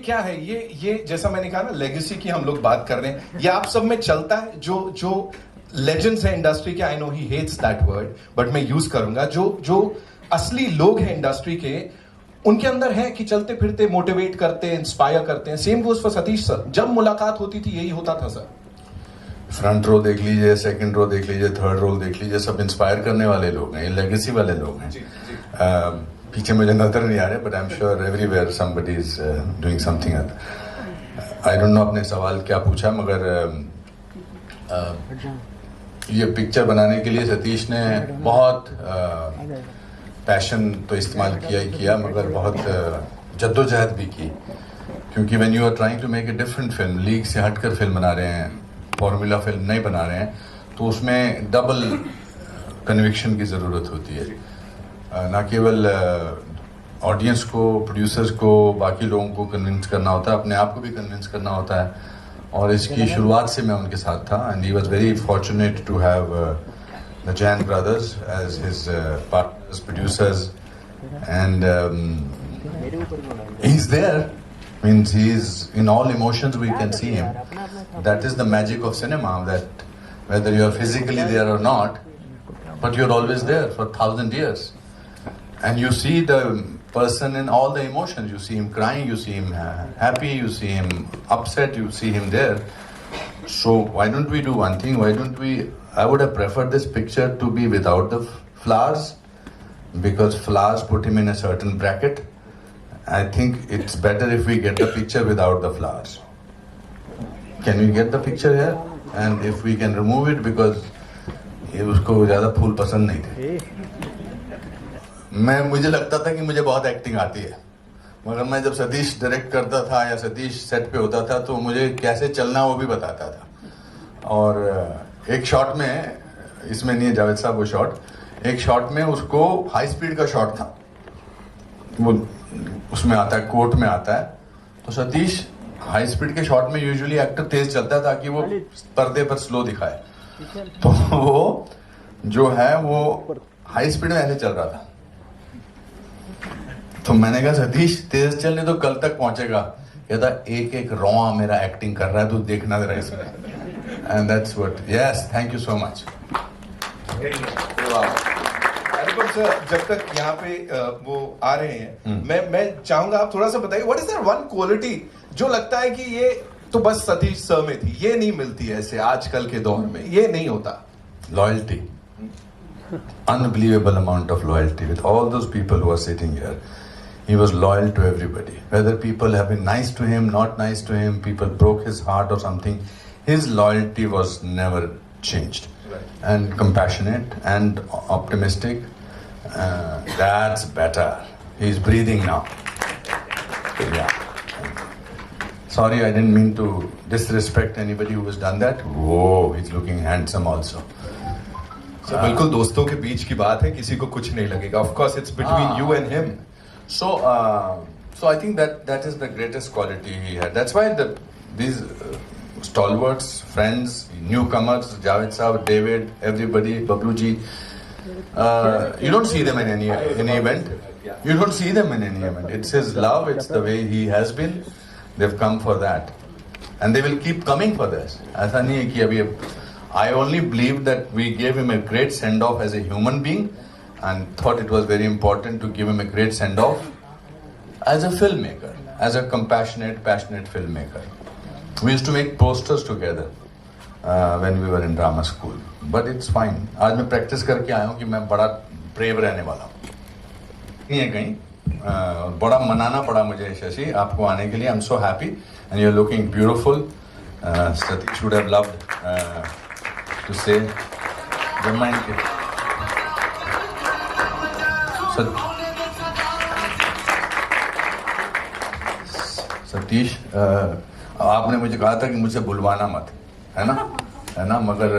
क्या है ये जैसा मैंने कहा ना, लेगेसी की हम लोग बात कर रहे हैं, ये आप सब में चलता है? जो लेजेंड्स है इंडस्ट्री के, I know he hates that word but मैं यूज करूंगा, जो असली लोग हैं इंडस्ट्री के, उनके अंदर है कि चलते फिरते मोटिवेट करते हैं, इंस्पायर करते हैं। Same goes for Satish sir, जब मुलाकात होती थी यही होता था सर। फ्रंट रो देख लीजिए, सेकंड रो देख लीजिए, थर्ड रो देख लीजिए, सब इंस्पायर करने वाले लोग हैं, लेगेसी वाले लोग हैं। पीछे मुझे नजर नहीं आ रहे, but I am sure everywhere somebody is doing something. I don't know आपने सवाल क्या पूछा, मगर ये पिक्चर बनाने के लिए सतीश ने बहुत पैशन तो इस्तेमाल किया ही किया, मगर बहुत जद्दोजहद भी की, क्योंकि when you are trying to make a different film, लीग से हटकर फिल्म बना रहे हैं, फॉर्मूला फिल्म नहीं बना रहे हैं, तो उसमें डबल कन्विक्शन की ज़रूरत होती है। ना केवल ऑडियंस को, प्रोड्यूसर्स को, बाकी लोगों को कन्विंस करना होता है, अपने आप को भी कन्विंस करना होता है। और इसकी शुरुआत से मैं उनके साथ था, and he was very fortunate to have the Jain brothers as his partners, producers, and he is there, means he is in all emotions, we can see him. That is the magic of cinema, that whether you are physically there or not, but you're always there for 1,000 years, and you see the person in all the emotions. You see him crying, you see him happy, you see him upset, you see him there. So why don't we do one thing? Why don't we, I would have preferred this picture to be without the flowers, because flowers put him in a certain bracket. I think it's better if we get the picture without the flowers. Can we get the picture here? And if we can remove it, because ये उसको ज़्यादा फूल पसंद नहीं थे। मुझे लगता था कि मुझे बहुत एक्टिंग आती है, मगर मैं जब सतीश डायरेक्ट करता था या सतीश सेट पे होता था, तो मुझे कैसे चलना वो भी बताता था। और एक शॉट में, इसमें नहीं है जावेद साहब वो शॉट, एक शॉट में उसको हाई स्पीड का शॉट था, वो उसमें आता है, कोर्ट में आता है, तो सतीश हाई स्पीड के शॉट में यूजुअली एक्टर तेज चलता है ताकि वो पर्दे पर स्लो दिखाए, तो वो जो है वो हाई स्पीड में ऐसे चल रहा था। तो मैंने कहा सतीश तेज चलने तो कल तक पहुंचेगा, कहता एक एक रौआ मेरा एक्टिंग कर रहा है, तो देखना जरा इसमें। And that's what, yes, thank you so much. जब तक यहाँ पे वो आ रहे हैं, मैं चाहूंगा आप थोड़ा सा बताइए, what is that one quality जो लगता है कि ये तो बस सतीश सर में थी, ये नहीं मिलती है ऐसे आजकल के दौर में, ये नहीं होता? Loyalty, unbelievable amount of loyalty with all those people who are sitting here. He was loyal to everybody, whether people have been nice to him, not nice to him, people broke his heart or something, his loyalty was never changed. Right. And compassionate and optimistic. That's better. He's breathing now. Yeah. Sorry, I didn't mean to disrespect anybody who has done that. Whoa, he's looking handsome also. So, बिल्कुल दोस्तों के बीच की बात है, किसी को कुछ नहीं लगेगा. Of course, it's between you and him. So I think that is the greatest quality he had. That's why these stalwarts, friends, newcomers, Javed Saab, David, everybody, Bablu ji, you don't see them in any event. You don't see them in any event. It's his love. It's the way he has been. They've come for that, and they will keep coming for this. ऐसा नहीं है कि अभी, I only believe that we gave him a great send-off as a human being, and thought it was very important to give him a great send-off as a filmmaker, as a compassionate, passionate filmmaker. We used to make posters together when we were in drama school. But it's fine. आज मैं practice करके आया हूँ कि मैं बड़ा brave रहने वाला हूँ, नहीं है कहीं, बड़ा मनाना पड़ा मुझे शशि आपको आने के लिए. I am so happy and you are looking beautiful. Satish would have loved to say Satish, आपने मुझे कहा था कि मुझे बुलवाना मत, है ना, मगर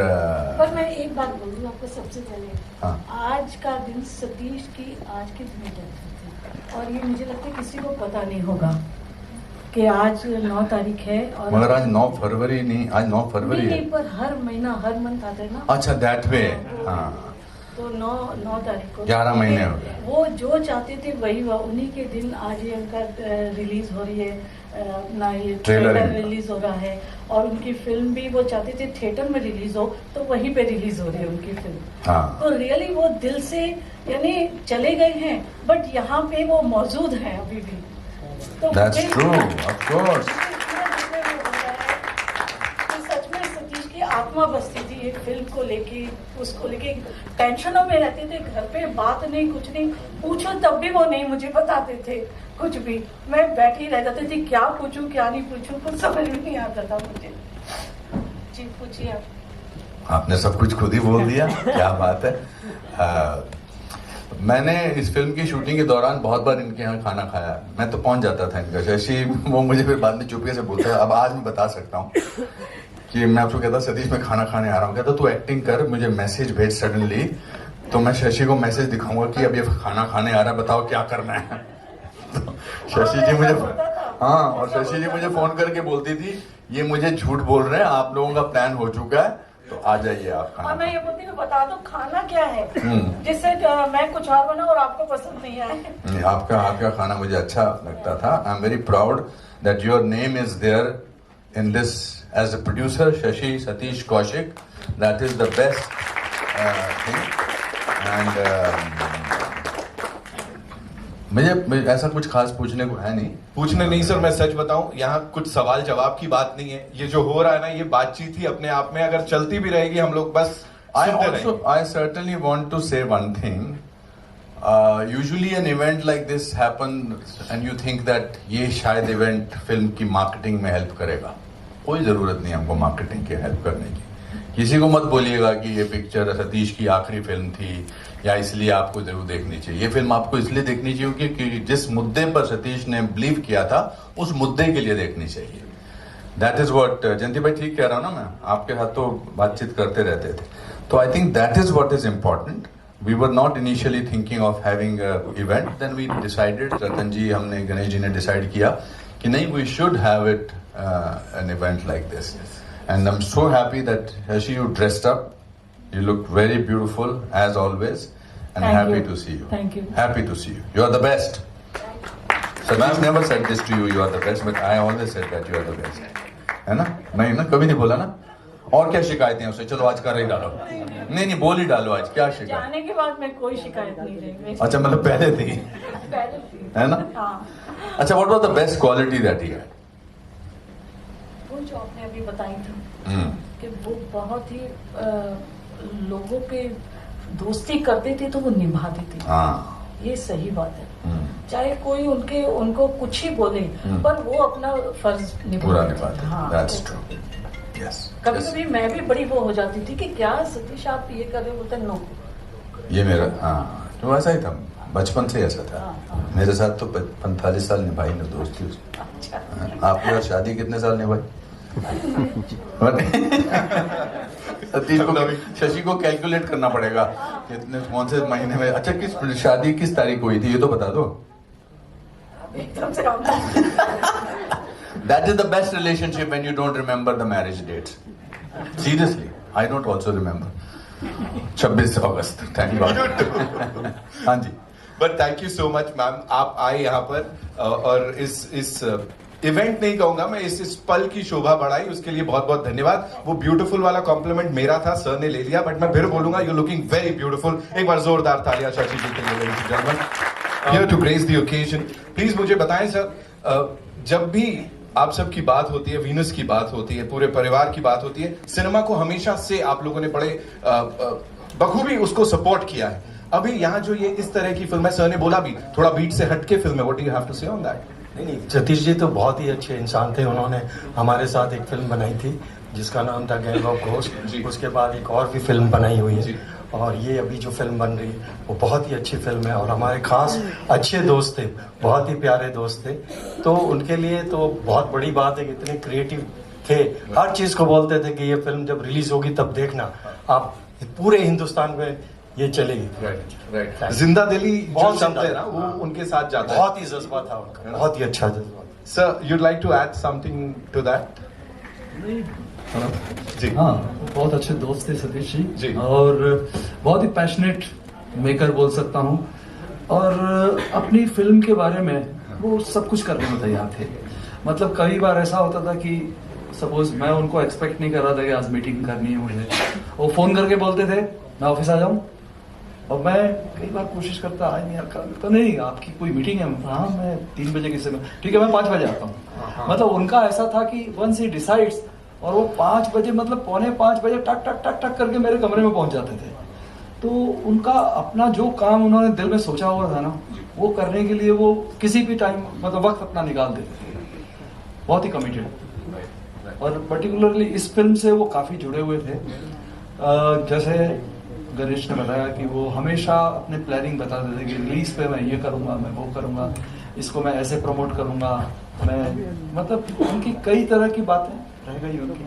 पर मैं एक बात बोलूँ आपको सबसे पहले. हाँ. आज का दिन सतीश की आज के दिन है, और ये मुझे लगता है किसी को पता नहीं होगा कि आज 9 तारीख है. और मगर आज 9 फरवरी नहीं, आज 9 फरवरी है. नहीं, पर हर महीना हर मंथ आता है ना. अच्छा, दैट वे. हाँ, तो 9 तारीख को 11 महीने हो गए। वो जो चाहते थे वही हुआ। उन्हीं के दिन आज ये उनका रिलीज हो रही है, अपना ये ट्रेलर रिलीज हो रहा है। और उनकी फिल्म भी वो चाहते थे थिएटर में रिलीज हो, तो वहीं पे रिलीज हो रही है उनकी फिल्म। हाँ। तो रियली वो दिल से यानी चले गए हैं, बट यहाँ पे वो मौजूद हैं अभी भी। तो That's मुझे- true, of course. सच में सतीश की आत्मा बसती थी एक फिल्म को लेके, उसको लेके टेंशनों में रहते थे, घर पे बात नहीं, कुछ नहीं पूछो तब भी वो नहीं मुझे बताते थे कुछ भी। मैं बैठी रह जाती थी, क्या पूछूं क्या नहीं पूछूं, कुछ समझ में नहीं आता था मुझे। जी पूछिए आप। आपने सब कुछ खुद ही बोल दिया, क्या बात है। मैंने इस फिल्म की शूटिंग के दौरान बहुत बार इनके यहाँ खाना खाया। मैं तो पहुंच जाता था इनका, शशि वो मुझे फिर बाद में चुपके से बोलता है। अब आज मैं बता सकता हूँ कि मैं आपको कहता सतीश मैं खाना खाने आ रहा हूँ, कहता तू एक्टिंग कर, मुझे मैसेज भेज सडनली, तो मैं शशि को मैसेज दिखाऊंगा कि अब ये खाना खाने आ रहा है, बताओ क्या करना है। तो शशि जी मुझे हाँ, और शशि जी मुझे फोन करके बोलती थी ये मुझे झूठ बोल रहे हैं, आप लोगों का प्लान हो चुका है, तो आ जाइए आप खाना। और मैं ये बोलती हूँ बता दो खाना क्या है, जिससे मैं कुछ और बनाऊं और आपको पसंद नहीं आए। आपका हाथ का खाना मुझे अच्छा लगता था। I am very proud that your name is there in this as a producer, Shashi Satish Kaushik. That is the best thing. And मुझे ऐसा कुछ खास पूछने को है नहीं। पूछने नहीं सर, मैं सच बताऊं यहाँ कुछ सवाल जवाब की बात नहीं है। ये जो हो रहा है ना, ये बातचीत ही अपने आप में अगर चलती भी रहेगी, हम लोग बस सुनते रहेंगे। I certainly want to say one thing. Usually an event like this happens and you think that ये शायद event फिल्म की मार्केटिंग में हेल्प करेगा। कोई जरूरत नहीं हमको मार्केटिंग की हेल्प करने की। किसी को मत बोलिएगा कि ये पिक्चर सतीश की आखिरी फिल्म थी या इसलिए आपको जरूर देखनी चाहिए। ये फिल्म आपको इसलिए देखनी चाहिए क्योंकि जिस मुद्दे पर सतीश ने बिलीव किया था उस मुद्दे के लिए देखनी चाहिए। दैट इज व्हाट जयंती भाई ठीक कह रहा हूं ना मैं, आपके साथ तो बातचीत करते रहते थे। तो I think that is what is important. We were not initially thinking of having event, then we decided, Ratan ji हमने गणेश जी ने डिसाइड किया कि नहीं we should have it an event like this. And I am so happy that Shashi you dressed up, you look very beautiful as always and Thank happy you. to see you. Thank you. Happy to see you. You are the best. Satish never said this to you, you are the best, but I always said that you are the best. है ना? नहीं ना, कभी नहीं बोला ना? और क्या शिकायतें हैं उससे? चलो आज कर ही डालो। नहीं बोल ही डालो आज, क्या शिकायत? जाने के बाद में कोई शिकायत नहीं रही। अच्छा मतलब पहले थी, पहले थी। है ना? हाँ। अच्छा, what was the best quality that he had? वो जो आपने अभी बताई थी कि वो बहुत ही लोगों के दोस्ती करते थे तो वो निभाते थे। हाँ। ये सही बात है। चाहे कोई उनको कुछ ही बोले, पर वो अपना फर्ज पूरा निभाते निभाते। थे। हाँ, That's true. Yes. कभी कभी मैं भी बड़ी वो हो जाती थी कि क्या सतीश आप ये कर रहे हो, बोलते नो। ये मेरा हाँ, तो ऐसा ही था, बचपन से ऐसा था। हाँ। मेरे साथ तो 45 साल निभाई ना दोस्ती उसकी। अच्छा। आपकी और शादी कितने साल निभाई? सतीश को शशि को कैलकुलेट करना पड़ेगा कितने कौन से महीने में। अच्छा, किस शादी किस तारीख को हुई थी ये तो बता दो। एकदम से That is the best relationship when you don't remember the marriage dates. Seriously, I don't also remember. 26 August, thank God. हाँ जी। But thank you so much ma'am, आप आए यहाँ पर और इस इवेंट नहीं कहूंगा मैं, इस पल की शोभा बढ़ाई, उसके लिए बहुत बहुत धन्यवाद। वो ब्यूटीफुल वाला कॉम्प्लीमेंट मेरा था, सर ने ले लिया, बट मैं फिर बोलूंगा यू लुकिंग वेरी ब्यूटीफुल। एक बार जोरदार तालियां शशि जी के लिए, ladies and gentleman, here to grace the occasion. Please मुझे बताएं सर, जब भी आप सबकी बात होती है, वीनस की बात होती है, पूरे परिवार की बात होती है, सिनेमा को हमेशा से आप लोगों ने बड़े बखूबी उसको सपोर्ट किया है। अभी यहाँ जो ये इस तरह की फिल्म है, सर ने बोला भी थोड़ा बीट से हटके फिल्म है, what do you have to say on that? नहीं, सतीश जी तो बहुत ही अच्छे इंसान थे। उन्होंने हमारे साथ एक फिल्म बनाई थी जिसका नाम था गैंग ऑफ घोस्ट। उसके बाद एक और भी फिल्म बनाई हुई है, और ये अभी जो फिल्म बन रही है वो बहुत ही अच्छी फिल्म है। और हमारे खास अच्छे दोस्त थे, बहुत ही प्यारे दोस्त थे, तो उनके लिए तो बहुत बड़ी बात है कि इतने क्रिएटिव थे, हर चीज को बोलते थे कि ये फिल्म जब रिलीज होगी तब देखना आप, पूरे हिंदुस्तान में ये चलेगी। राइट। जिंदा दिली बहुत शब्द है ना, वो उनके साथ जाता है। बहुत ही जज्बा था उनका, बहुत ही अच्छा जज्बा। Sir, you'd like to add something to that? जी हाँ, बहुत अच्छे दोस्त थे सतीश जी। जी और बहुत ही पैशनेट मेकर बोल सकता हूँ और अपनी फिल्म के बारे में वो सब कुछ करने में तैयार थे। मतलब कई बार ऐसा होता था कि सपोज मैं उनको एक्सपेक्ट नहीं कर रहा था कि आज मीटिंग करनी है मुझे, वो फोन करके बोलते थे मैं ऑफिस आ जाऊँ, और मैं कई बार कोशिश करता आई नहीं यार, तो नहीं आपकी कोई मीटिंग है, हाँ मैं 3 बजे किसी में, ठीक है मैं 5 बजे आता हूँ। मतलब उनका ऐसा था कि वंस ही डिसाइड्स, और वो 5 बजे मतलब 4:45 बजे टक टक टक टक करके मेरे कमरे में पहुंच जाते थे। तो उनका अपना जो काम उन्होंने दिल में सोचा हुआ था ना, वो करने के लिए वो किसी भी टाइम मतलब वक्त अपना निकाल देते थे, बहुत ही कमिटेड। और पर्टिकुलरली इस फिल्म से वो काफ़ी जुड़े हुए थे। जैसे गणेश ने बताया कि वो हमेशा अपने प्लानिंग बताते थे कि रिलीज पे मैं ये करूँगा, मैं वो करूँगा, इसको मैं ऐसे प्रमोट करूँगा, मैं मतलब उनकी कई तरह की बातें रह गई उनकी,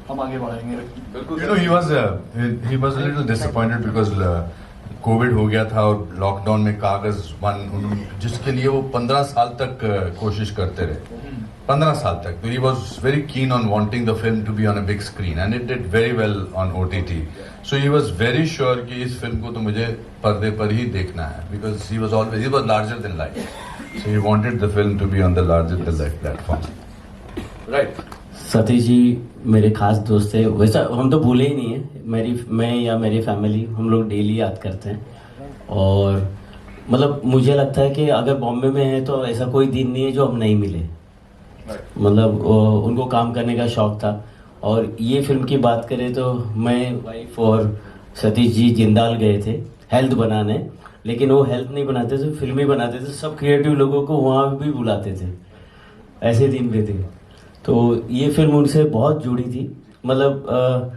हम आगे बढ़ाएंगे। You know, he was a little disappointed because Covid हो गया था और लॉकडाउन में कागज वन, जिसके लिए वो 15 साल तक कोशिश करते रहे, 15 साल तक। तो he was very keen on wanting the film to be on a big screen and it did very well on OTT. So he was very sure कि इस फिल्म को तो मुझे पर्दे पर ही देखना है, because he was larger than life. So he wanted the film to be on the larger than life platform. Right. Satish ji मेरे खास दोस्त थे, वैसा हम तो भूले ही नहीं है। मैं या मेरी फैमिली हम लोग डेली याद करते हैं, और मतलब मुझे लगता है कि अगर बॉम्बे में है तो ऐसा कोई दिन नहीं है जो हम नहीं मिले। मतलब उनको काम करने का शौक था। और ये फिल्म की बात करें तो मैं, वाइफ और सतीश जी जिंदाल गए थे हेल्थ बनाने, लेकिन वो हेल्थ नहीं बनाते थे, फिल्म ही बनाते थे। सब क्रिएटिव लोगों को वहाँ भी बुलाते थे, ऐसे दिन पे थे। तो ये फिल्म उनसे बहुत जुड़ी थी। मतलब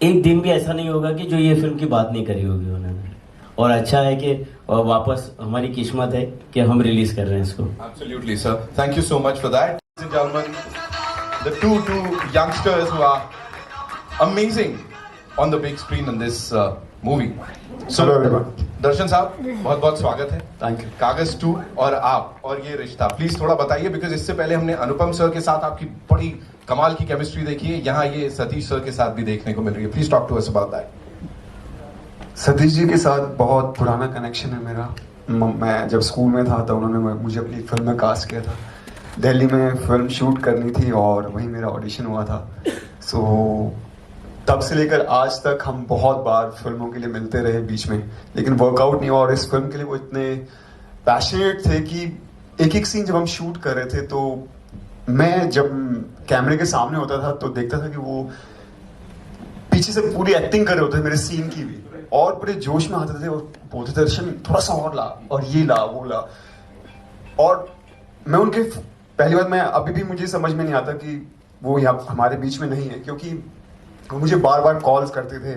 एक दिन भी ऐसा नहीं होगा कि जो ये फिल्म की बात नहीं करी होगी उन्होंने। और अच्छा है कि वापस हमारी किस्मत है कि हम रिलीज कर रहे हैं इसको। Absolutely, sir. Thank you so much for that. Ladies and gentlemen, the two youngsters who are amazing on the big screen in this movie. So, Hello everyone. दर्शन साहब बहुत बहुत स्वागत है। Thank you. कागज 2 और आप और ये रिश्ता प्लीज थोड़ा बताइए, बिकॉज इससे पहले हमने अनुपम सर के साथ आपकी बड़ी कमाल की केमिस्ट्री देखी है, यहाँ ये सतीश सर के साथ भी देखने को मिल रही है। Please talk to us about that. Satish ji के साथ बहुत पुराना कनेक्शन है मेरा। मैं जब स्कूल में था तो उन्होंने मुझे अपनी फिल्म में कास्ट किया था। दिल्ली में फिल्म शूट करनी थी और वहीं मेरा ऑडिशन हुआ था। सो तब से लेकर आज तक हम बहुत बार फिल्मों के लिए मिलते रहे बीच में, लेकिन वर्कआउट नहीं हुआ। और इस फिल्म के लिए वो इतने पैशनेट थे कि एक एक सीन जब हम शूट कर रहे थे तो मैं जब कैमरे के सामने होता था तो देखता था कि वो पीछे से पूरी एक्टिंग कर रहे होते थे मेरे सीन की भी, और बड़े जोश में आते थे और बोलते थे दर्शन थोड़ा सा और ला, और ये ला वो ला। और मैं उनके पहली बार, मैं अभी भी मुझे समझ में नहीं आता कि वो यहाँ हमारे बीच में नहीं है, क्योंकि वो मुझे बार बार कॉल्स करते थे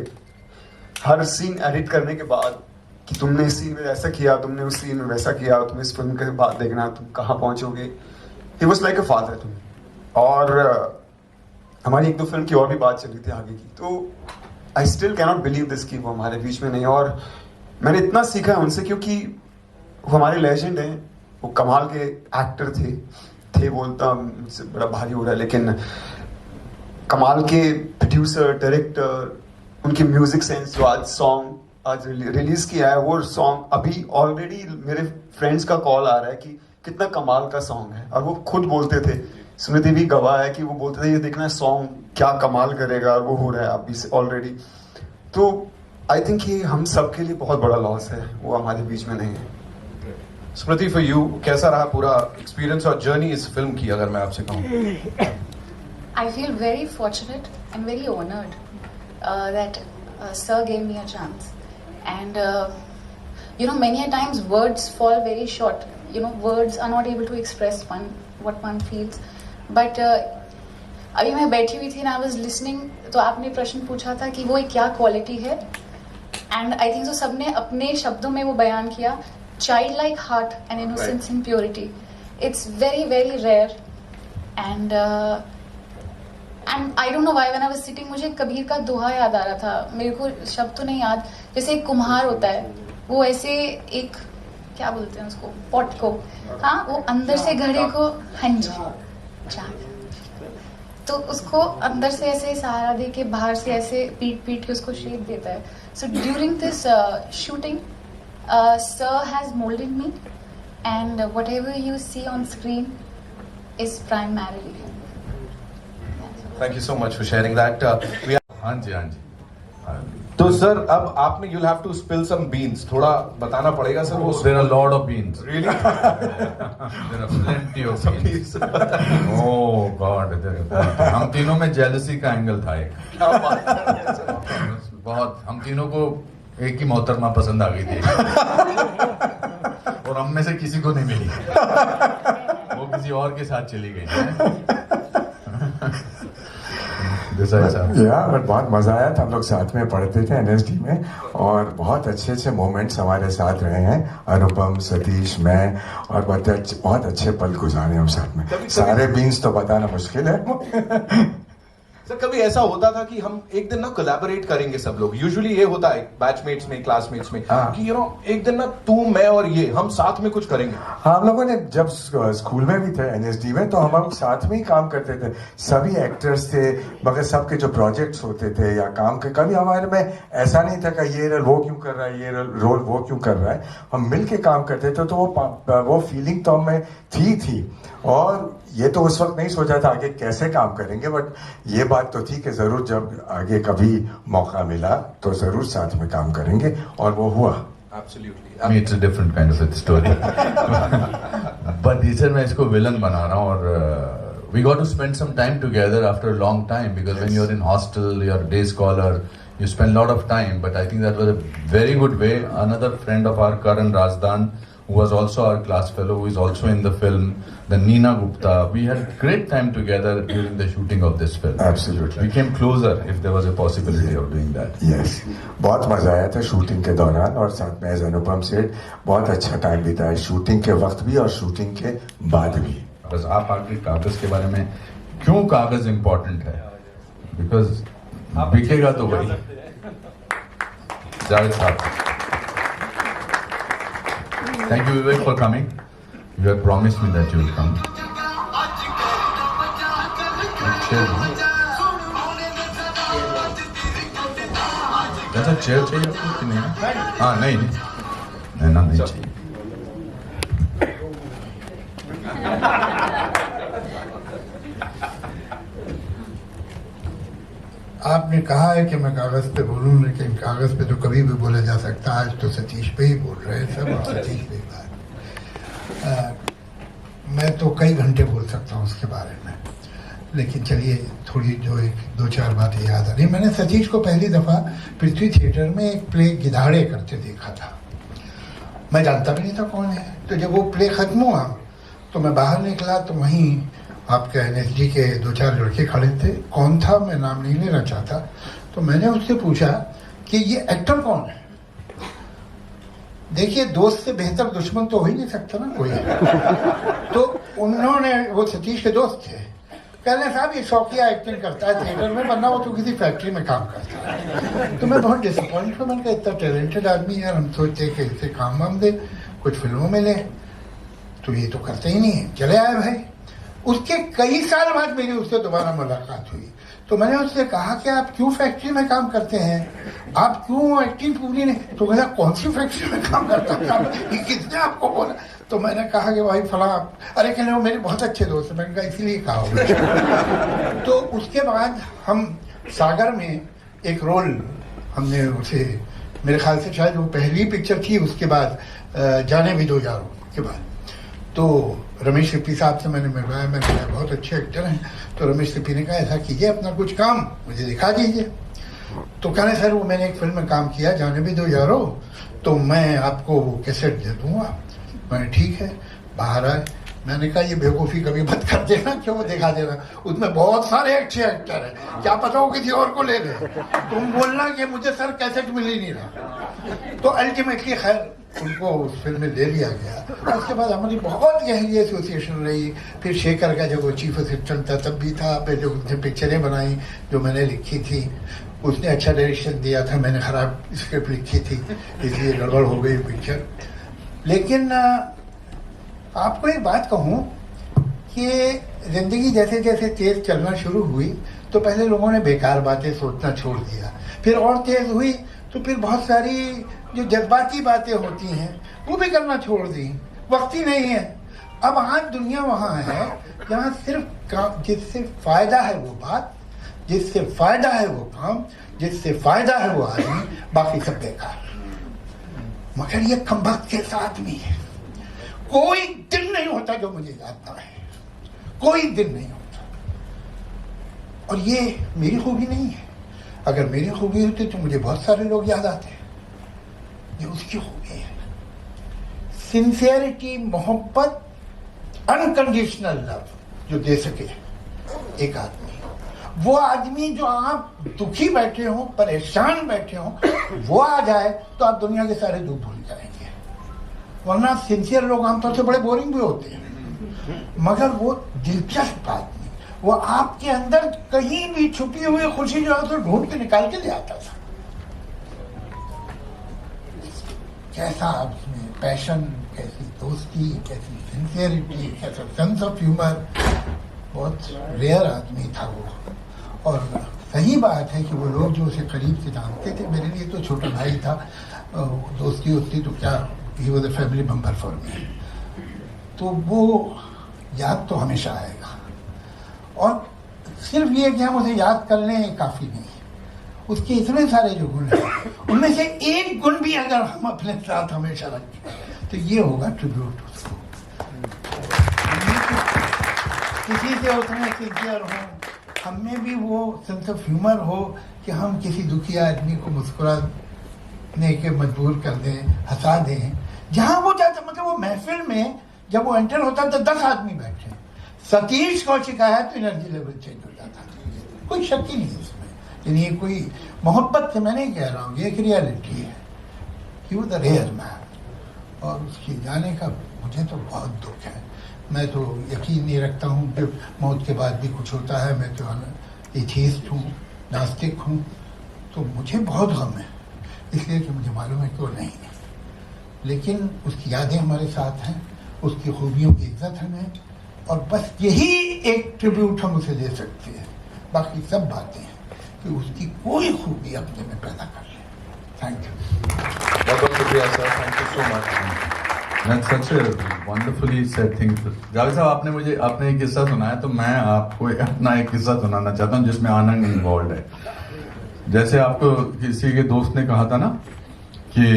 हर सीन एडिट करने के बाद कि तुमने इस सीन में ऐसा किया, तुमने उस सीन में वैसा किया, तुम इस फिल्म के बाद देखना तुम कहाँ पहुँचोगे। He was like a father तुम। और हमारी 1-2 फिल्म की और भी बात चल रही थी आगे की। तो I still cannot believe this कि वो हमारे बीच में नहीं है। और मैंने इतना सीखा है उनसे, क्योंकि वो हमारे लेजेंड हैं, वो कमाल के एक्टर थे बोलता मुझसे बड़ा भारी हो रहा है, लेकिन कमाल के प्रोड्यूसर, डायरेक्टर, उनके म्यूजिक सेंस। जो आज रिलीज किया है वो सॉन्ग, अभी ऑलरेडी मेरे फ्रेंड्स का कॉल आ रहा है कि कितना कमाल का सॉन्ग है। और वो खुद बोलते थे, स्मृति भी गवाह है कि वो बोलते थे ये देखना सॉन्ग क्या कमाल करेगा, और वो हो रहा है अभी से ऑलरेडी। तो आई थिंक ये हम सब के लिए बहुत बड़ा लॉस है, वो हमारे बीच में नहीं है। स्मृति, फॉर यू कैसा रहा पूरा एक्सपीरियंस और जर्नी इस फिल्म की, अगर मैं आपसे कहूँ? I feel very fortunate and very honored that Sir gave me a chance. And many a times words fall very short. Words are not able to express what one feels. But अभी मैं बैठी हुई थी and I was listening, तो आपने प्रश्न पूछा था कि वो एक क्या क्वालिटी है, and I think so सबने अपने शब्दों में वो बयान किया, childlike heart and innocence and purity. It's very very rare, and I don't know why when I was sitting मुझे कबीर का दोहा याद आ रहा था। मेरे को शब्द तो नहीं याद। जैसे एक कुम्हार होता है, वो ऐसे एक क्या बोलते हैं उसको, पॉट को, हाँ, वो अंदर से घड़े को, हाँ जी, चाक, तो उसको अंदर से ऐसे सहारा दे के बाहर से ऐसे पीट पीट के उसको शेप देता है. So during this shooting sir has moulded me and whatever you see on screen is primarily. Thank you so much for sharing that. हाँ जी हाँ जी. तो सर अब आप में you'll have to spill some beans. थोड़ा बताना पड़ेगा sir वो. There are a lot of beans. Really? There are plenty of beans. Please. Oh God. हम तीनों में jealousy का एंगल था एक. क्या बात है. बहुत हम तीनों को एक ही मोहतरमा पसंद आ गई थी और हम में से किसी को नहीं मिली. वो किसी और के साथ चली गई. बट बहुत मजा आया था. हम लोग साथ में पढ़ते थे एनएसडी में और बहुत अच्छे अच्छे मोमेंट्स हमारे साथ रहे हैं. अनुपम, सतीश, मैं और बहुत अच्छे पल गुजारे हम साथ में. सारे बीन्स तो बताना मुश्किल है. सर कभी ऐसा होता था कि हम एक दिन ना कोलैबोरेट करेंगे सब लोग. यूजुअली ये होता है बैचमेट्स में, क्लासमेट्स में कि एक दिन ना तू, मैं और ये हम साथ में कुछ करेंगे. हाँ, हम लोगों ने जब स्कूल में भी थे एनएसडी में तो हम साथ में ही काम करते थे. सभी एक्टर्स थे मगर सबके जो प्रोजेक्ट्स होते थे या काम के, कभी हमारे में ऐसा नहीं था कि ये रोल वो क्यों कर रहा है, ये रोल वो क्यों कर रहा है. हम मिल के काम करते थे. तो वो फीलिंग तो हमें थी. और ये तो उस वक्त नहीं सोचा था आगे कैसे काम करेंगे, बट ये बात तो थी कि जरूर जब आगे कभी मौका मिला तो जरूर साथ में काम करेंगे और वो हुआ. Absolutely. I mean, it's a different kind of a story. But teacher मैं इसको विलन बना रहा हूँ और we got to spend some time together after a long time because when you're in hostel, you're a day scholar, you spend a lot of time. But I think that was a very good way. Another friend of our, Karan Razdan, who was also our class fellow, who is also in the film, then Neena Gupta. We had great time together during the shooting of this film. Absolutely. We came closer if there was a possibility of doing that. Yes. बहुत मजा आया था shooting के दौरान और साथ में अनुपम से बहुत अच्छा टाइम बिताया शूटिंग के वक्त भी और शूटिंग के बाद भी. बस आप आगे कागज के बारे में, क्यों कागज इम्पोर्टेंट है? बिकॉज बिकेगा तो वही. जावेद साहब, thank you Vivek for coming. You have promised me that you will come. ऐसा चेयर चाहिए आपको कि नहीं? हाँ नहीं चाहिए. आपने कहा है कि मैं कागज पे बोलूं, लेकिन कागज पे तो कभी भी बोला जा सकता. आज तो सतीश पे ही बोल रहे हैं सब और सतीश पे ही बात. मैं तो कई घंटे बोल सकता हूँ उसके बारे में, लेकिन चलिए थोड़ी जो एक दो चार बातें याद आ रही. मैंने सतीश को पहली दफ़ा पृथ्वी थिएटर में एक प्ले गिधाड़े करते देखा था. मैं जानता भी नहीं था कौन है. तो जब वो प्ले ख़त्म हुआ तो मैं बाहर निकला तो वहीं आपके एनएसडी के दो चार लड़के खड़े थे. कौन था मैं नाम नहीं लेना चाहता. तो मैंने उससे पूछा कि ये एक्टर कौन है. देखिए, दोस्त से बेहतर दुश्मन तो हो ही नहीं सकता ना कोई. तो उन्होंने, वो सतीश के दोस्त थे, कहने साहब ये शौकिया एक्टिंग करता है थिएटर में, वरना वो तो किसी फैक्ट्री में काम करता है. तो मैं बहुत डिसअपॉइंट हूँ. मैंने कहा इतना टैलेंटेड आदमी है, हम सोचते कि इससे काम वाम दे, कुछ फिल्मों में ले, तो ये तो करते ही नहीं है. चले आए भाई. उसके कई साल बाद मेरी उससे दोबारा मुलाकात हुई. तो मैंने उससे कहा कि आप क्यों फैक्ट्री में काम करते हैं, आप क्यों एक्टिंग पूरी नहीं. तो कहना कौन सी फैक्ट्री में काम करता है, किसने आपको बोला. तो मैंने कहा कि भाई फला. अरे कहने वो मेरे बहुत अच्छे दोस्त हैं. मैंने कहा इसीलिए कहा होगा. तो उसके बाद हम सागर में एक रोल हमने उसे, मेरे ख्याल से शायद वो पहली पिक्चर थी उसके बाद, जाने भी दो यारों के बाद. तो रमेश सिप्पी साहब से मैंने मिलवाया. मैंने कहा बहुत अच्छे एक्टर हैं. तो रमेश सिप्पी ने कहा ऐसा कीजिए, अपना कुछ काम मुझे दिखा दीजिए. तो कहने सर वो मैंने एक फिल्म में काम किया, जाने भी दो यारो, तो मैं आपको कैसेट दे दूंगा. मैंने ठीक है. बाहर आए. मैंने कहा ये बेवकूफ़ी कभी मत कर देना, क्यों दिखा देना, उसमें बहुत सारे अच्छे एक्टर हैं, क्या पता वो किसी और को ले ले. तुम बोलना कि मुझे सर कैसेट मिल ही नहीं रहा. तो अल्टीमेटली खैर उनको उस फिल्म में ले लिया गया. उसके बाद हमारी बहुत गहरी एसोसिएशन रही. फिर शेखर का जब वो चीफ असिस्टेंट था तब भी था. फिर जो उसने पिक्चरें बनाई जो मैंने लिखी थी, उसने अच्छा डायरेक्शन दिया था, मैंने ख़राब स्क्रिप्ट लिखी थी, इसलिए गड़बड़ हो गई पिक्चर. लेकिन आपको एक बात कहूँ कि जिंदगी जैसे जैसे तेज चलना शुरू हुई तो पहले लोगों ने बेकार बातें सोचना छोड़ दिया, फिर और तेज हुई तो फिर बहुत सारी जो जज्बाती बातें होती हैं वो भी करना छोड़ दी, वक्त ही नहीं है। अब आज दुनिया वहाँ है जहाँ सिर्फ जिससे फायदा है वो बात, जिससे फायदा है वो काम, जिससे फायदा है वो आदमी, बाकी सब बेकार। मगर ये कमबख्त के साथ भी है, कोई दिन नहीं होता जो मुझे याद ना है, कोई दिन नहीं होता। और ये मेरी खूबी नहीं है, अगर मेरी खूबी होती तो मुझे बहुत सारे लोग याद आते, ये उसकी खूबी है। सिंसियरिटी, मोहब्बत, अनकंडीशनल लव जो दे सके एक आदमी, वो आदमी जो आप दुखी बैठे हो, परेशान बैठे हो, वो आ जाए तो आप दुनिया के सारे दुख भूल जाएंगे। वरना सिंसियर लोग आमतौर से बड़े बोरिंग भी होते हैं, मगर वो दिलचस्प आदमी, वो आपके अंदर कहीं भी छुपी हुई खुशी जो है तो ढूंढ के निकाल के ले आता था। कैसा उसमें पैशन, कैसी दोस्ती, कैसी सिंसियरिटी, कैसा सेंस ऑफ ह्यूमर, बहुत रेयर आदमी था वो। और सही बात है कि वो लोग जो उसे करीब से जानते थे, मेरे लिए तो छोटा भाई था, दोस्ती वोस्ती तो क्या, he was a family member for me, तो वो याद तो हमेशा आएगा। और सिर्फ ये कि हम उसे याद कर लें काफ़ी नहीं, उसके इतने सारे जो गुण हैं उनमें से एक गुण भी अगर हम अपने साथ हमेशा रखें तो ये होगा ट्रिब्यूट उसको। किसी से उतने सिंसियर हो, हम में भी वो सेंस ऑफ ह्यूमर हो कि हम किसी दुखी आदमी को मुस्कुराने के मजबूर कर दें, हंसा दें। जहाँ वो जाता, मतलब वो महफिल में जब वो एंटर होता तो 10 आदमी बैठे, सतीश को शिकायत तो एनर्जी लेवल चेंज हो जाता, कोई शक ही नहीं इसमें। लेकिन ये कोई मोहब्बत से मैं नहीं कह रहा हूँ, ये एक रियलिटी है। He was a rare man, और उसके जाने का मुझे तो बहुत दुख है। मैं तो यकीन नहीं रखता हूँ कि मौत के बाद भी कुछ होता है। मैं तो एथीस्ट हूँ, नास्तिक हूँ, तो मुझे बहुत गम है, इसलिए कि मुझे मालूम है कि वो नहीं है। लेकिन उसकी यादें हमारे साथ हैं, उसकी खूबियों की इज्जत हमें, और बस यही एक ट्रिब्यूट हम उसे दे सकते हैं। बाकी सब बातें हैं कि उसकी कोई खूबी अपने में पैदा कर ले। Thank you. बहुत बहुत शुक्रिया sir, thank you so much. That's such a wonderfully said thing. Javed साहब, आपने मुझे अपने एक किस्सा सुनाया, तो मैं आपको अपना एक किस्सा सुनाना चाहता हूँ जिसमें आनंद इन्वॉल्व है। जैसे आपको किसी के दोस्त ने कहा था ना कि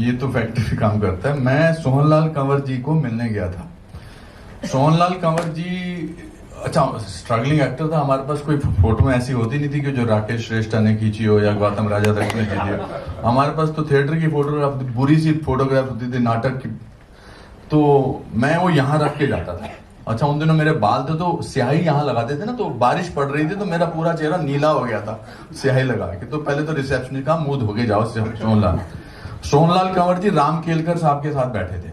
ये तो फैक्ट्री में काम करता है, मैं सोहनलाल कंवर जी को मिलने गया था। सोहनलाल कंवर जी अच्छा स्ट्रगलिंग एक्टर था, हमारे पास कोई फोटो में ऐसी होती नहीं थी कि जो राकेश श्रेष्ठा ने खींची हो या गौतम राजा दत्त ने खींची हो। हमारे पास तो थिएटर की फोटोग्राफ, बुरी सी फोटोग्राफ होती थी, नाटक की, तो मैं वो यहाँ रख के जाता था। अच्छा, उन दिनों मेरे बाल थे तो स्याही यहाँ लगाते थे ना, तो बारिश पड़ रही थी तो मेरा पूरा चेहरा नीला हो गया था स्याही लगा के। तो पहले तो रिसेप्शनिस्ट का मुंह धो के जाओ सोहनलाल कंवर जी राम केलकर साहब के साथ बैठे थे,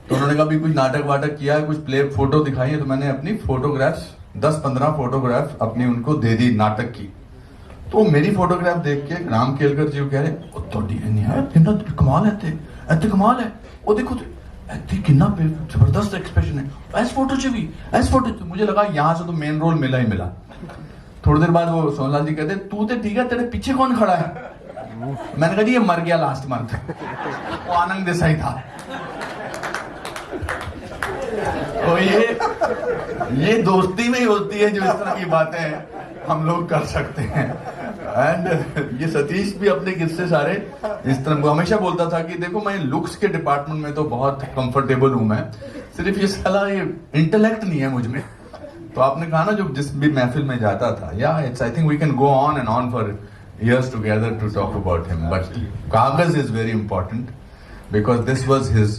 तो उन्होंने कहा भी कुछ नाटक वाटक किया है, कुछ प्ले फोटो दिखाई है, तो मैंने अपनी फोटोग्राफ्स 10-15 फोटोग्राफ अपनी उनको दे दी नाटक की। तो मेरी फोटोग्राफ देख के राम केलकर जी कह रहे तो कमाल है, कमाल है, वो देखो कितना जबरदस्त एक्सप्रेशन है, ऐस फोटो च भी ऐस फोटो। तो मुझे लगा यहाँ से तो मेन रोल मिला ही मिला। थोड़ी देर बाद वो सोहनलाल जी कहते तू तो ठीक है, तेरे पीछे कौन खड़ा है? मैंने कहा जी ये मर गया लास्ट मंथ, वो आनंद देसाई था। तो ये दोस्ती में ही होती है जो इस तरह की बातें हम लोग कर सकते हैं। एंड ये सतीश भी अपने किस्से सारे इस तरह हमेशा बोलता था कि देखो मैं लुक्स के डिपार्टमेंट में तो बहुत कंफर्टेबल हूं, मैं सिर्फ ये साला ये इंटेलेक्ट नहीं है मुझ में। तो आपने कहा ना जो जिस भी महफिल में जाता था, या it's I think we can go on and on for years together to talk about him, but Kagaz is very important because this was his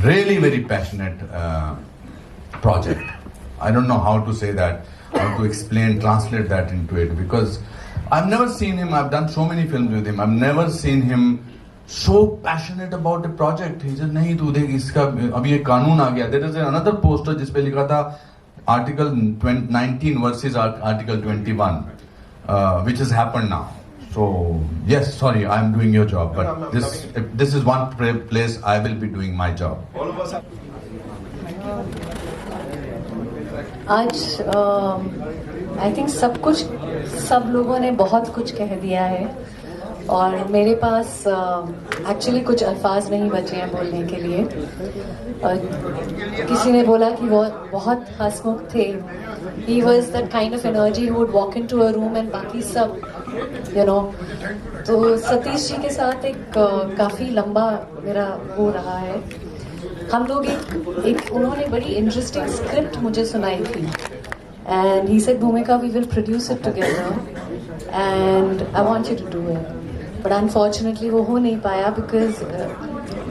really very passionate project. I don't know how to say that, how to explain, translate that into it, because I've never seen him, I've done so many films with him, I've never seen him so passionate about a project. He said नहीं तू देख इसका अभी ये कानून आ गया, there is another poster जिस पे लिखा था article 19 versus article 21 which has happened now. So yes, sorry, I'm doing your job, but this is one place I will be doing my job. All of us are आज I think सब लोगों ने बहुत कुछ कह दिया है और मेरे पास एक्चुअली कुछ अल्फाज नहीं बचे हैं बोलने के लिए। किसी ने बोला कि वो बहुत हंसमुख थे। He was that kind of energy would walk into a room and बाकी सब तो सतीश जी के साथ एक काफ़ी लंबा मेरा वो रहा है। हम लोग एक उन्होंने बड़ी इंटरेस्टिंग स्क्रिप्ट मुझे सुनाई थी and he said Bhumika we will produce it together and I want you to do it, but unfortunately वो हो नहीं पाया बिकॉज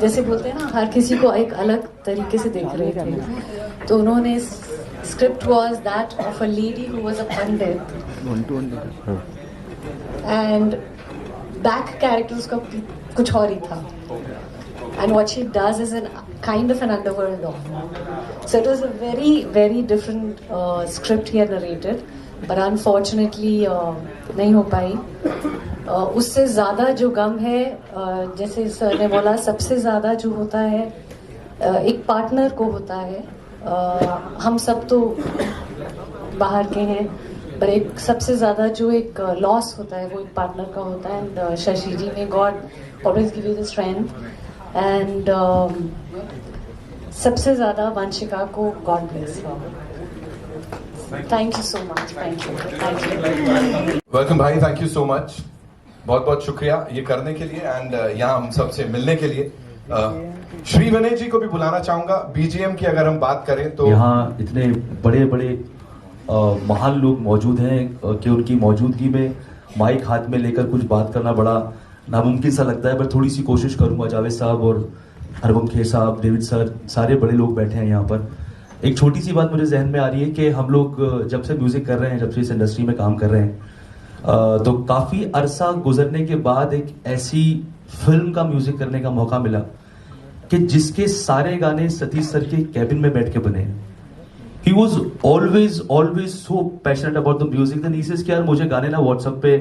जैसे बोलते हैं ना हर किसी को एक अलग तरीके से देख रहे थे। तो उन्होंने script was that of a lady who was a Pandit and back character उसका कुछ और ही था and what she does is kind of an underworld drama. So it was a very, very different script here narrated, but unfortunately नहीं हो पाई। उससे ज़्यादा जो गम है जैसे सर ने बोला सबसे ज़्यादा जो होता है एक पार्टनर को होता है। हम सब तो बाहर के हैं पर एक सबसे ज़्यादा जो एक लॉस होता है वो एक पार्टनर का होता है एंड शशि जी में God always give you the strength and सबसे ज़्यादा वंशिका को God bless. Thank you so much. Thank you welcome भाई, थैंक यू सो मच, बहुत बहुत शुक्रिया ये करने के लिए एंड यहाँ हम सबसे मिलने के लिए। श्री विनय जी को भी बुलाना चाहूंगा। बीजीएम की अगर हम बात करें तो यहाँ इतने बड़े बड़े महान लोग मौजूद हैं कि उनकी मौजूदगी में माइक हाथ में लेकर कुछ बात करना बड़ा नामुमकिन सा लगता है, पर थोड़ी सी कोशिश करूंगा। जावेद साहब और अरबम खेर साहब, डेविड सर, सारे बड़े लोग बैठे हैं यहाँ पर। एक छोटी सी बात मुझे जहन में आ रही है कि हम लोग जब से म्यूजिक कर रहे हैं, जब से इस इंडस्ट्री में काम कर रहे हैं, तो काफ़ी अरसा गुजरने के बाद एक ऐसी फिल्म का म्यूजिक करने का मौका मिला कि जिसके सारे गाने सतीश सर के कैबिन में बैठ के बने हैं। He was always so passionate about the music। then he says कि यार मुझे गाने ना व्हाट्सएप पे,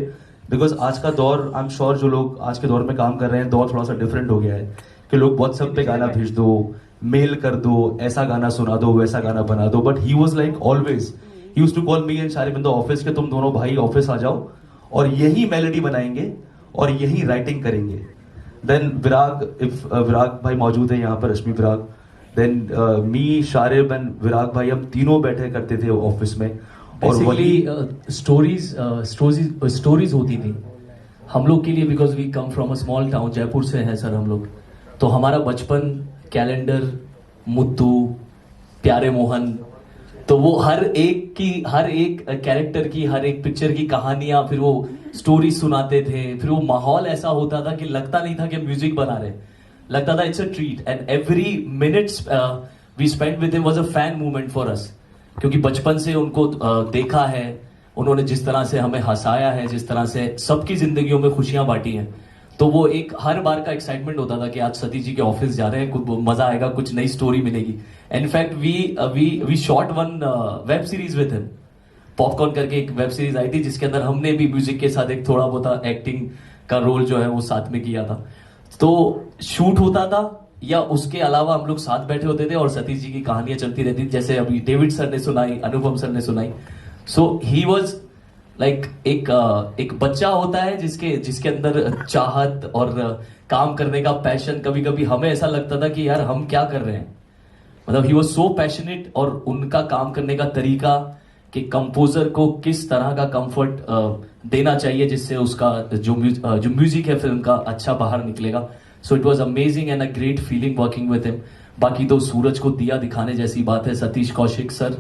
बिकॉज आज का दौर, आई एम श्योर जो लोग आज के दौर में काम कर रहे हैं दौर थोड़ा सा डिफरेंट हो गया है कि लोग व्हाट्सएप पे गाना भेज दो, मेल कर दो, ऐसा गाना सुना दो, वैसा गाना बना दो। But he was like always, he used to call me and Sharib in the office के तुम दोनों भाई ऑफिस आ जाओ और यही मेलोडी बनाएंगे और यही राइटिंग करेंगे। देन विराग, इफ विराग भाई मौजूद है यहाँ पर, रश्मि विराग, देन मी, शारिब एंड विराग भाई, हम तीनों बैठे करते थे ऑफिस में और वही स्टोरीज होती थी हम लोग के लिए। Because we come from a small town, Jaipur से हैं सर हम लोग, तो हमारा बचपन कैलेंडर, मुत्तू, प्यारे मोहन, तो वो हर एक कैरेक्टर की, हर एक पिक्चर की कहानियां, फिर वो स्टोरी सुनाते थे। फिर वो माहौल ऐसा होता था कि लगता नहीं था कि म्यूजिक बना रहे, लगता था it's a treat and every minutes we spend with him was a fan movement for us. क्योंकि बचपन से उनको देखा है, उन्होंने जिस तरह से हमें हंसाया है, जिस तरह से सबकी जिंदगियों में खुशियां बांटी हैं, तो वो एक हर बार का एक्साइटमेंट होता था कि आज सतीश जी के ऑफिस जा रहे हैं, कुछ मजा आएगा, कुछ नई स्टोरी मिलेगी। In fact we shot one web series with him, popcorn करके एक वेब सीरीज आई थी जिसके अंदर हमने भी म्यूजिक के साथ एक थोड़ा बहुत एक्टिंग का रोल जो है वो साथ में किया था। तो शूट होता था या उसके अलावा हम लोग साथ बैठे होते थे और सतीश जी की कहानियां चलती रहती थी, जैसे अभी डेविड सर ने सुनाई, अनुपम सर ने सुनाई। सो ही वॉज लाइक एक बच्चा होता है जिसके अंदर चाहत और काम करने का पैशन। कभी कभी हमें ऐसा लगता था कि यार हम क्या कर रहे हैं, मतलब ही वॉज सो पैशनेट। और उनका काम करने का तरीका कि कंपोजर को किस तरह का कंफर्ट देना चाहिए जिससे उसका जो म्यूजिक है फिल्म का अच्छा बाहर निकलेगा। So it was amazing and a great feeling working with him. बाकी तो सूरज को दिया दिखाने जैसी बात है। Satish Kaushik sir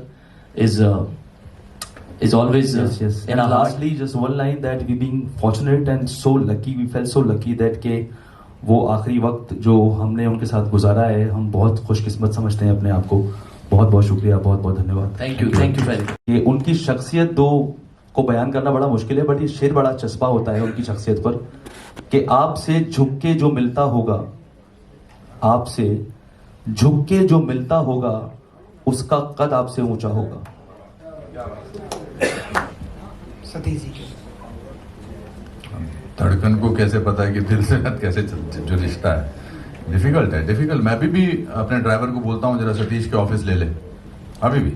is always yes. in our heart. Lastly, just one line that we being fortunate and so lucky, we felt so lucky that के वो आखिरी वक्त जो हमने उनके साथ गुजारा है, हम बहुत खुशकिस्मत समझते हैं अपने आप को। बहुत बहुत शुक्रिया, बहुत बहुत धन्यवाद। Thank you very much. ये उनकी शख्सियत दो को बयान करना बड़ा मुश्किल है, बट ये शेर बड़ा चस्पा होता है उनकी शख्सियत पर कि आपसे झुक के जो मिलता होगा, आपसे झुक के जो मिलता होगा, उसका कद आपसे ऊंचा होगा। सतीश जी धड़कन को कैसे पता है कि दिल से कैसे जो रिश्ता है, डिफिकल्ट है, डिफिकल्ट। मैं अभी भी अपने ड्राइवर को बोलता हूँ जरा सतीश के ऑफिस ले ले, अभी भी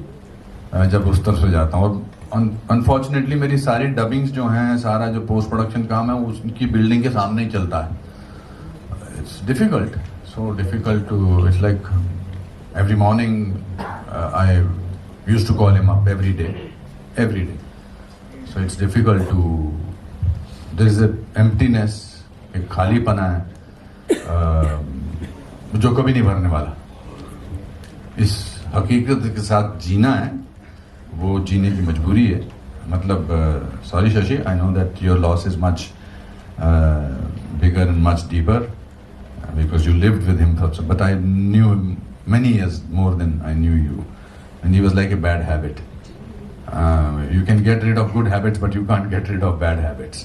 जब उस तरफ से जाता हूँ। और अनफॉर्चुनेटली मेरी सारी डबिंग्स जो हैं, सारा जो पोस्ट प्रोडक्शन काम है, उसकी बिल्डिंग के सामने ही चलता है। It's difficult, so difficult to, it's like every morning I used to call him up every day. So it's difficult to, there is a emptiness, एक खालीपना है जो कभी नहीं भरने वाला। इस हकीकत के साथ जीना है, वो जीने की मजबूरी है। मतलब sorry Shashi, I know that your loss is much bigger and much deeper because you lived with him, but I knew many years more than I knew you, and he was like a bad habit. You can get rid of good habits, but you can't get rid of bad habits.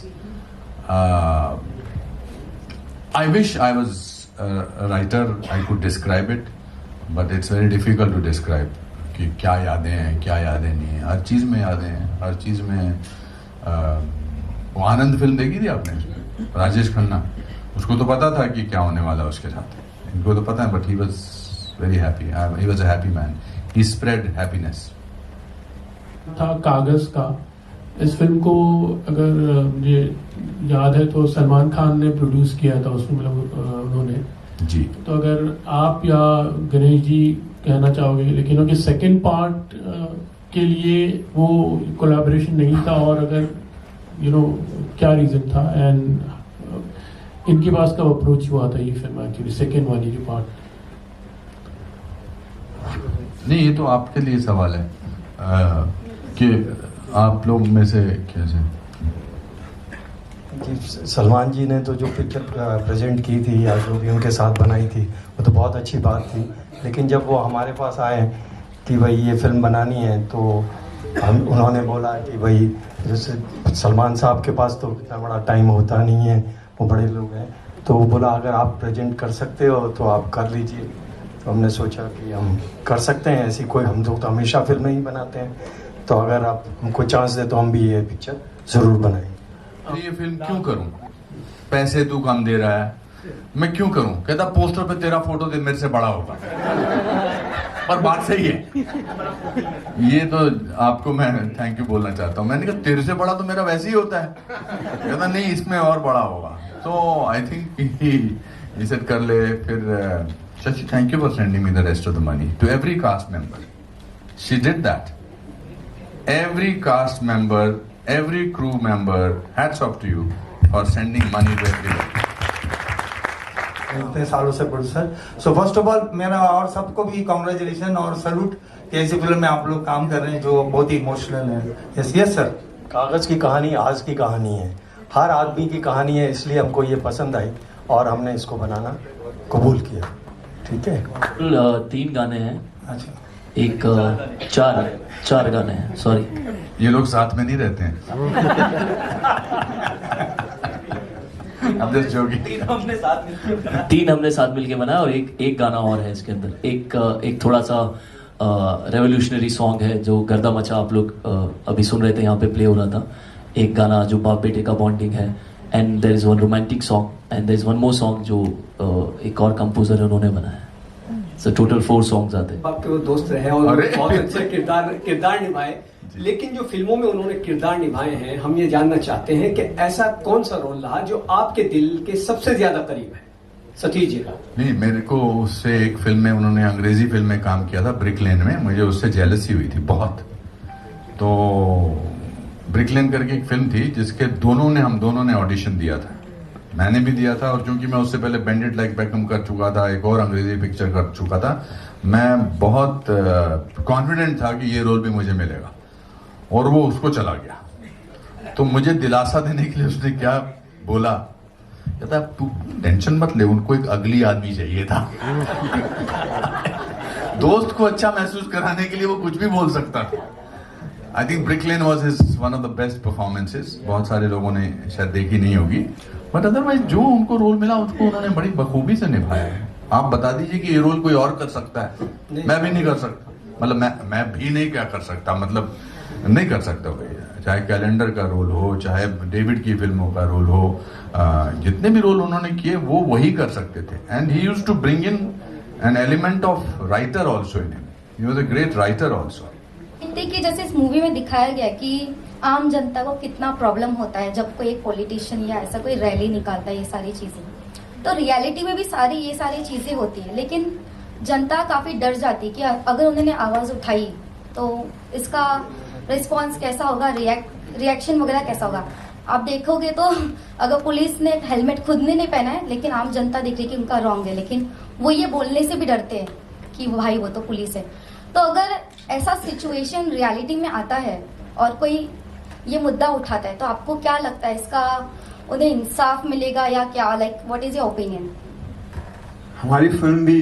I wish I was a writer, I could describe it, but it's very difficult to describe कि क्या यादें हैं, क्या यादें नहीं हैं। हर चीज़ में यादें हैं, हर चीज़ में वो आनंद फिल्म देखी थी आपने, राजेश खन्ना, उसको तो पता था कि क्या होने वाला उसके साथ, इनको तो पता है, but he was very happy. He was a happy man. He spread happiness. था कागज का। इस फिल्म को अगर मुझे याद है तो सलमान खान ने प्रोड्यूस किया था उसमें, मतलब उन्होंने जी। तो अगर आप या गणेश जी कहना चाहोगे, लेकिन उनके सेकंड पार्ट के लिए वो कोलैबोरेशन नहीं था, और अगर क्या रीज़न था, एंड इनके पास कब अप्रोच हुआ था ये फिल्म एक्चुअली सेकंड वाली जो पार्ट? नहीं, ये तो आपके लिए सवाल है कि आप लोग में से कैसे। सलमान जी ने तो जो पिक्चर प्रेजेंट की थी या जो भी उनके साथ बनाई थी, वो तो बहुत अच्छी बात थी, लेकिन जब वो हमारे पास आए कि भाई ये फिल्म बनानी है, तो उन्होंने बोला कि भाई जैसे सलमान साहब के पास तो इतना बड़ा टाइम होता नहीं है, वो बड़े लोग हैं, तो वो बोला अगर आप प्रेजेंट कर सकते हो तो आप कर लीजिए। तो हमने सोचा कि हम कर सकते हैं, ऐसी कोई, हम लोग तो हमेशा फिल्में ही बनाते हैं, तो अगर आप हमको चांस दे तो हम भी ये पिक्चर ज़रूर बनाएंगे। ये फिल्म क्यों करूं? पैसे तू कम दे रहा है, मैं क्यों करूं? कहता पोस्टर पे तेरा फोटो दे, मेरे से बड़ा होगा। पर बात सही है। ये तो आपको मैं थैंक यू बोलना चाहता हूँ। मैंने कहा तेरे से बड़ा तो मेरा वैसे ही होता है। कहता नहीं, इसमें और बड़ा होगा। तो आई थिंक ही सेड कर ले। फिर Shashi, thank you for sending me the rest of the money. To every cast member, she did that. Every cast member, every crew member, hats off to you for sending money to everyone. इतने सालों से producer, so first of all मेरा और सबको भी congratulation और salute कि ऐसी फिल्म में आप लोग काम कर रहे हैं जो बहुत ही इमोशनल है। Yes sir. कागज़ की कहानी आज की कहानी है, हर आदमी की कहानी है, इसलिए हमको ये पसंद आई और हमने इसको बनाना कबूल किया। ठीक है। 3 गाने हैं। अच्छा। एक 4 गाने हैं, सॉरी। ये लोग साथ में नहीं रहते हैं। I'm just joking. 3 हमने साथ मिलके बनाया और एक गाना और है इसके अंदर। एक थोड़ा सा रेवोल्यूशनरी सॉन्ग है जो गर्दा मचा, आप लोग अभी सुन रहे थे, यहाँ पे प्ले हो रहा था। एक गाना जो बाप बेटे का बॉन्डिंग है, and there is one romantic song, and there is one more song जो एक और कंपोजर है उन्होंने बनाया। सो टोटल 4 सॉन्ग्स आते हैं। आपके वो दोस्त रहे और बहुत अच्छे किरदार निभाए, लेकिन जो फिल्मों में उन्होंने किरदार निभाए हैं, हम ये जानना चाहते हैं कि ऐसा कौन सा रोल रहा जो आपके दिल के सबसे ज्यादा करीब है सतीश जी का? नहीं, मेरे को उससे एक फिल्म में, उन्होंने अंग्रेजी फिल्म में काम किया था, ब्रिक लेन में, मुझे उससे जेलसी हुई थी बहुत। तो ब्रिक लेन करके एक फिल्म थी जिसके हम दोनों ने ऑडिशन दिया था, मैंने भी दिया था, और क्योंकि मैं उससे पहले बेंडेड लाइक बेकम कर चुका था, एक और अंग्रेजी पिक्चर कर चुका था, मैं बहुत कॉन्फिडेंट था कि ये रोल भी मुझे मिलेगा, और वो उसको चला गया। तो मुझे दिलासा देने के लिए उसने क्या बोला, कहता तू टेंशन मत ले, उनको एक अगली आदमी चाहिए था। दोस्त को अच्छा महसूस कराने के लिए वो कुछ भी बोल सकता था। I think brick lane was his one of the best performances. बहुत सारे लोगों ने शायद देखी नहीं होगी, बट अदरवाइज जो उनको रोल मिला उसको उन्होंने बड़ी बखूबी से निभाया है। आप बता दीजिए कि ये रोल कोई और कर सकता है? मैं भी नहीं कर सकता, मतलब मैं भी नहीं क्या कर सकता, मतलब नहीं कर सकता भैया। चाहे कैलेंडर का रोल हो, चाहे डेविड की फिल्मों का रोल हो, जितने भी रोल उन्होंने किए वो वही कर सकते थे। And he used to bring in an element of writer also in him. He was a great writer also. देखते कि जैसे इस मूवी में दिखाया गया कि आम जनता को कितना प्रॉब्लम होता है जब कोई एक पॉलिटिशियन या ऐसा कोई रैली निकालता है, ये सारी चीज़ें। तो रियलिटी में भी ये सारी चीज़ें होती है, लेकिन जनता काफ़ी डर जाती है कि अगर उन्होंने आवाज़ उठाई तो इसका रिस्पॉन्स कैसा होगा, रिएक्शन वगैरह कैसा होगा। आप देखोगे तो अगर पुलिस ने हेलमेट खुद ने नहीं पहना है, लेकिन आम जनता देख रही कि उनका रॉन्ग है, लेकिन वो ये बोलने से भी डरते हैं कि भाई वो तो पुलिस है। तो अगर ऐसा सिचुएशन रियलिटी में आता है और कोई ये मुद्दा उठाता है, तो आपको क्या लगता है, इसका उन्हें इंसाफ मिलेगा या क्या? Like what is your opinion? हमारी फिल्म भी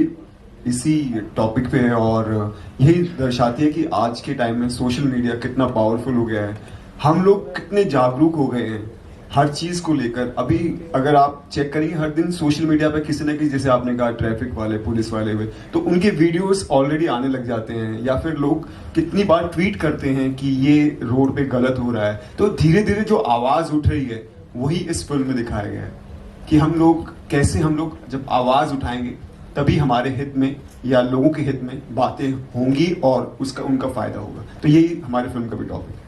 इसी टॉपिक पे है और यही दर्शाती है कि आज के टाइम में सोशल मीडिया कितना पावरफुल हो गया है, हम लोग कितने जागरूक हो गए हैं हर चीज़ को लेकर। अभी अगर आप चेक करेंगे हर दिन सोशल मीडिया पे किसी न किसी, जैसे आपने कहा ट्रैफिक वाले, पुलिस वाले हुए, तो उनके वीडियोस ऑलरेडी आने लग जाते हैं, या फिर लोग कितनी बार ट्वीट करते हैं कि ये रोड पे गलत हो रहा है। तो धीरे धीरे जो आवाज़ उठ रही है वही इस फिल्म में दिखाया गया है कि हम लोग जब आवाज़ उठाएंगे तभी हमारे हित में या लोगों के हित में बातें होंगी और उनका फ़ायदा होगा। तो यही हमारे फिल्म का भी टॉपिक है।